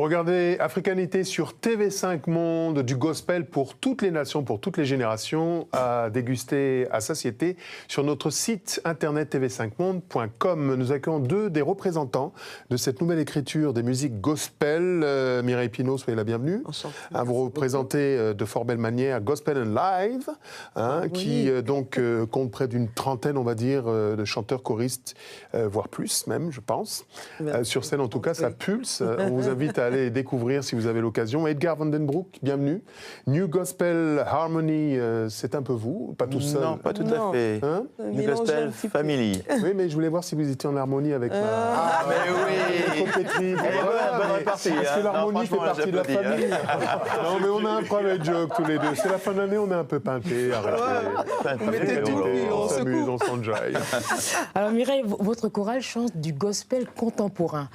Vous regardez Africanité sur TV5 Monde, du gospel pour toutes les nations, pour toutes les générations, à déguster à satiété sur notre site internet tv5monde.com. Nous accueillons deux des représentants de cette nouvelle écriture des musiques gospel. Mireille Pinault, soyez la bienvenue. Vous représentez de fort belle manière Gospel and Live, qui compte près d'une trentaine, on va dire, de chanteurs choristes, voire plus même, je pense. Sur scène, en tout cas, ça pulse. On vous invite à aller découvrir si vous avez l'occasion. Edgar Vandenbroek, bienvenue. New Gospel Harmony, c'est un peu vous, pas tout seul. Non, pas tout à fait. Hein, New Gospel Family. Oui, mais je voulais voir si vous étiez en harmonie avec ma... Ah, mais oui. Copétrie. Bonne répartie. Est-ce que l'harmonie fait partie de la famille? Non, mais on a un private joke tous les deux. C'est la fin de l'année, on est un peu peintés. Arrêtez. Vous mettez tout, on s'amuse, on s'enjaille. Alors Mireille, votre chorale chante du gospel contemporain.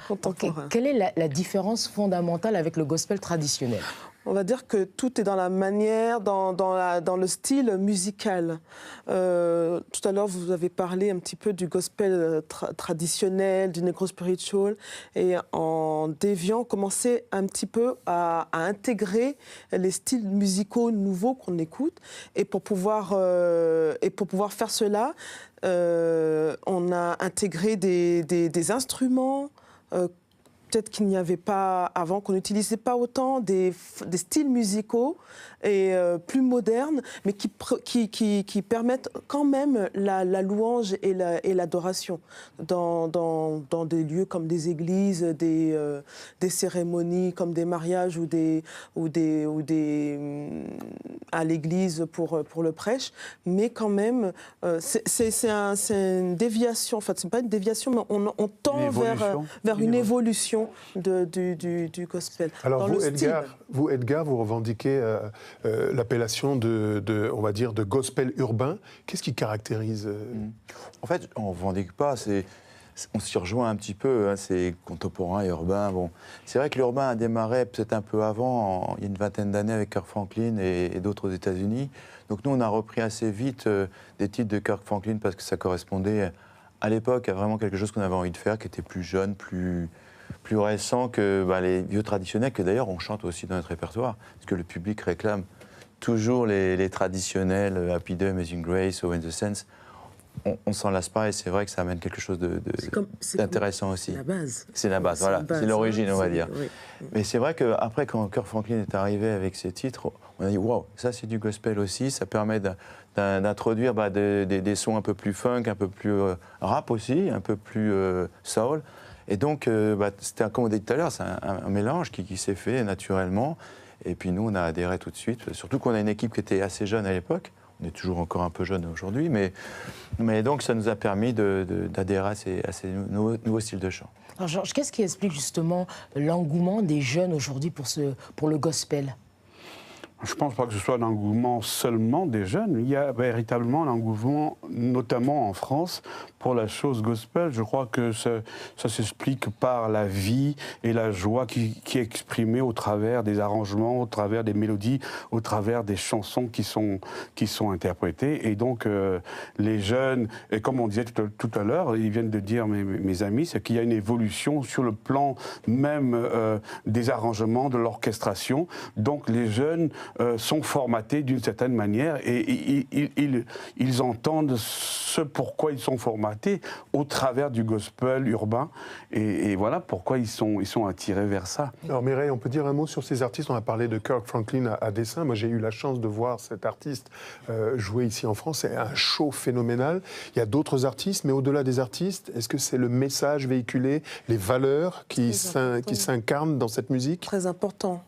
Quelle est la différence fondamentale avec le gospel traditionnel? On va dire que tout est dans la manière, dans le style musical. Tout à l'heure, vous avez parlé un petit peu du gospel traditionnel, du negro spiritual, et en déviant, commencer un petit peu à intégrer les styles musicaux nouveaux qu'on écoute. Et pour pouvoir faire cela, on a intégré des instruments. Peut-être qu'il n'y avait pas avant, qu'on n'utilisait pas autant des styles musicaux et plus modernes, mais qui permettent quand même la louange et l'adoration dans des lieux comme des églises, des cérémonies comme des mariages à l'église pour le prêche, mais quand même c'est une déviation. En fait, c'est pas une déviation, mais on tend vers une évolution du gospel. Alors vous, Edgar, vous revendiquez l'appellation on va dire, de gospel urbain. Qu'est-ce qui caractérise En fait, on ne revendique pas, on s'y rejoint un petit peu, c'est contemporain et urbain. Bon, c'est vrai que l'urbain a démarré peut-être un peu avant, il y a une vingtaine d'années avec Kirk Franklin et d'autres aux États-Unis. Donc nous, on a repris assez vite des titres de Kirk Franklin parce que ça correspondait à l'époque à vraiment quelque chose qu'on avait envie de faire, qui était plus jeune, plus récent que les vieux traditionnels, que d'ailleurs on chante aussi dans notre répertoire, parce que le public réclame toujours les traditionnels, Happy Day, Amazing Grace, Oh in the Sense. On s'en lasse pas et c'est vrai que ça amène quelque chose d'intéressant aussi. C'est la base. C'est la base, voilà, c'est l'origine, on va dire. Oui. Mais c'est vrai qu'après, quand Kirk Franklin est arrivé avec ses titres, on a dit, wow, ça c'est du gospel aussi, ça permet d'introduire des sons un peu plus funk, un peu plus rap aussi, un peu plus soul. Et donc, c'était, comme on dit tout à l'heure, c'est un mélange qui s'est fait naturellement. Et puis nous, on a adhéré tout de suite. Surtout qu'on a une équipe qui était assez jeune à l'époque. On est toujours encore un peu jeune aujourd'hui. Mais donc, ça nous a permis d'adhérer à ces nouveaux styles de chant. Alors Georges, qu'est-ce qui explique justement l'engouement des jeunes aujourd'hui pour le gospel ? Je ne pense pas que ce soit l'engouement seulement des jeunes. Il y a véritablement l'engouement, notamment en France, pour la chose gospel. Je crois que ça s'explique par la vie et la joie qui est exprimée au travers des arrangements, au travers des mélodies, au travers des chansons qui sont interprétées. Et donc, les jeunes, et comme on disait tout à l'heure, ils viennent de dire, mes amis, c'est qu'il y a une évolution sur le plan même des arrangements, de l'orchestration. Donc, les jeunes sont formatés d'une certaine manière et ils entendent ce pourquoi ils sont formatés au travers du gospel urbain et voilà pourquoi ils sont attirés vers ça. Alors Mireille, on peut dire un mot sur ces artistes. On a parlé de Kirk Franklin à dessein. Moi j'ai eu la chance de voir cet artiste jouer ici en France. C'est un show phénoménal. Il y a d'autres artistes, mais au-delà des artistes, est-ce que c'est le message véhiculé, les valeurs qui s'incarnent dans cette musique? Très important.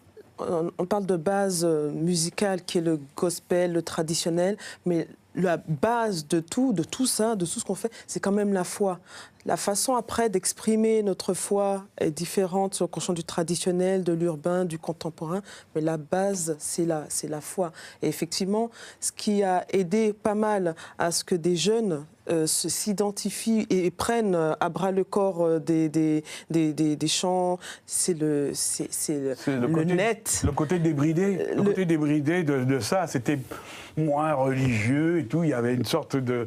On parle de base musicale qui est le gospel, le traditionnel, mais la base de tout ça, de tout ce qu'on fait, c'est quand même la foi. La façon après d'exprimer notre foi est différente sur le champ du traditionnel, de l'urbain, du contemporain, mais la base, c'est la foi. Et effectivement, ce qui a aidé pas mal à ce que des jeunes s'identifient et prennent à bras le corps des chants, c'est le net. Le côté débridé, côté débridé de ça, c'était moins religieux et tout. Il y avait une sorte de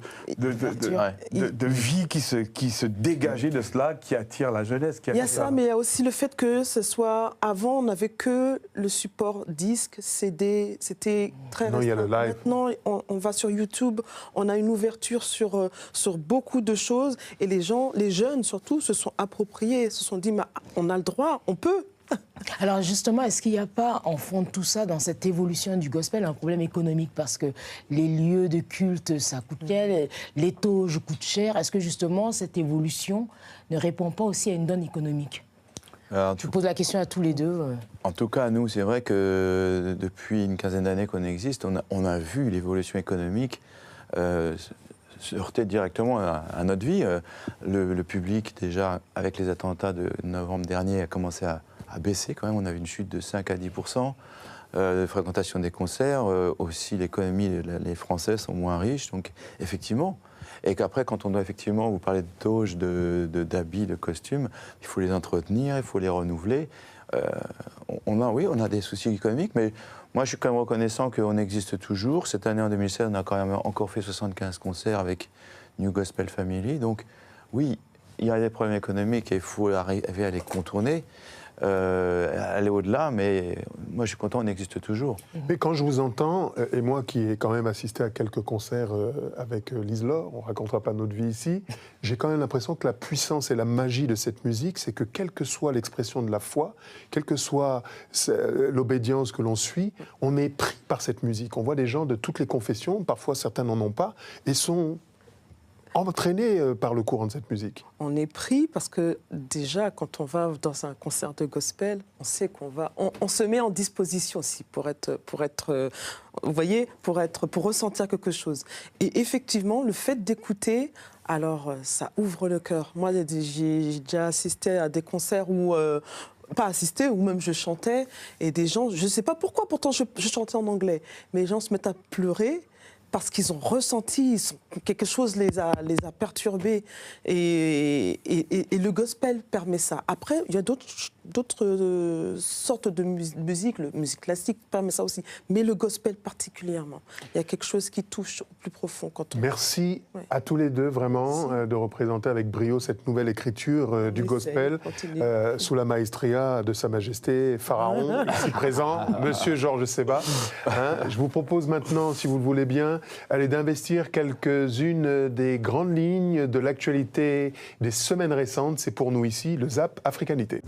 vie qui se dégageait de cela, qui attire la jeunesse. Il y a ça, mais il y a aussi le fait que ce soit... Avant, on n'avait que le support disque, CD, c'était très restreint. Il y a le live. Maintenant, on va sur YouTube, on a une ouverture sur beaucoup de choses, et les jeunes surtout, se sont appropriés, se sont dit, on a le droit, on peut. Alors justement, est-ce qu'il n'y a pas, en fond de tout ça, dans cette évolution du gospel, un problème économique? Parce que les lieux de culte, ça coûte cher, les tauges coûtent cher. Est-ce que justement, cette évolution ne répond pas aussi à une donne économique? Je pose la question à tous les deux. En tout cas, nous, c'est vrai que depuis une quinzaine d'années qu'on existe, on a vu l'évolution économique se heurter directement à notre vie. Le public, déjà, avec les attentats de novembre dernier, a commencé à baisser quand même. On avait une chute de 5 à 10%. De fréquentation des concerts. Aussi, l'économie, les Français sont moins riches. Donc, effectivement. Et qu'après, quand on doit effectivement vous parler de toges, d'habits, de costumes, il faut les entretenir, il faut les renouveler. On a des soucis économiques, mais moi, je suis quand même reconnaissant qu'on existe toujours. Cette année, en 2016, on a quand même encore fait 75 concerts avec New Gospel Family. Donc, oui, il y a des problèmes économiques et il faut arriver à les contourner. Aller au-delà, mais moi je suis content, on existe toujours. Mais quand je vous entends, et moi qui ai quand même assisté à quelques concerts avec Lise Laure, on ne racontera pas notre vie ici, j'ai quand même l'impression que la puissance et la magie de cette musique, c'est que quelle que soit l'expression de la foi, quelle que soit l'obédience que l'on suit, on est pris par cette musique. On voit des gens de toutes les confessions, parfois certains n'en ont pas, et sont entraînés par le courant de cette musique. On est pris parce que déjà, quand on va dans un concert de gospel, on sait on se met en disposition aussi pour ressentir quelque chose. Et effectivement, le fait d'écouter, alors ça ouvre le cœur. Moi, j'ai déjà assisté à des concerts où pas assisté, ou même je chantais, et des gens, je ne sais pas pourquoi, pourtant je chantais en anglais, mais les gens se mettent à pleurer parce qu'ils ont ressenti, quelque chose les a perturbés. Et le gospel permet ça. Après, il y a d'autres sortes de musique, la musique classique permet ça aussi, mais le gospel particulièrement. Il y a quelque chose qui touche au plus profond. Merci à tous les deux, vraiment, de représenter avec brio cette nouvelle écriture du gospel, sous la maestria de Sa Majesté Pharaon, ici présent, Monsieur Georges Seba. Je vous propose maintenant, si vous le voulez bien, d'investir quelques-unes des grandes lignes de l'actualité des semaines récentes. C'est pour nous ici le ZAP Africanité.